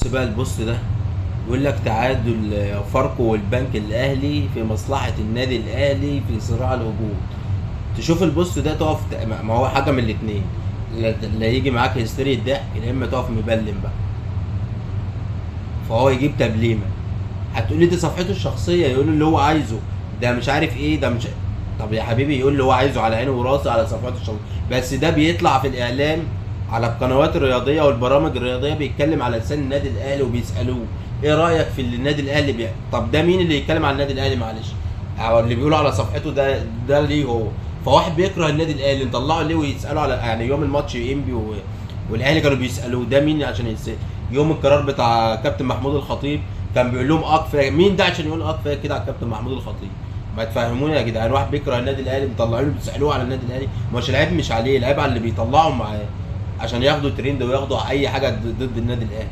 بقى البوست ده يقول لك تعادل فاركو والبنك الاهلي في مصلحه النادي الاهلي في صراع الهبوط. تشوف البوست ده تقف، ما هو حاجه من الاثنين، لا يجي معاك هستيري الضحك، يا اما تقف مبلم بقى. فهو يجيب تبليمه، هتقول لي دي صفحته الشخصيه، يقول اللي هو عايزه، ده مش عارف ايه، ده مش. طب يا حبيبي يقول اللي هو عايزه على عيني وراسي على صفحته الشخصيه، بس ده بيطلع في الاعلام على القنوات الرياضيه والبرامج الرياضيه، بيتكلم على لسان النادي الاهلي وبيسالوه ايه رايك في اللي النادي الاهلي طب ده مين اللي يتكلم على النادي الاهلي؟ معلش، او اللي بيقولوا على صفحته ده ليه هو؟ فواحد بيكره النادي الاهلي نطلعه ليه ويسالوا على، يعني يوم الماتش انبي والاهلي كانوا بيسالوه ده مين عشان يسال. يوم القرار بتاع كابتن محمود الخطيب كان بيقول لهم كفايه مين ده عشان يقول كفايه كده على الكابتن محمود الخطيب. ما تفهموني يا جدعان، واحد بيكره النادي الاهلي مطلعينه بيسالوه على النادي الاهلي، مش العيب مش عليه، العيب على اللي بيطلعهم معاه عشان ياخدوا ترند وياخدوا اي حاجه ضد النادي الاهلي.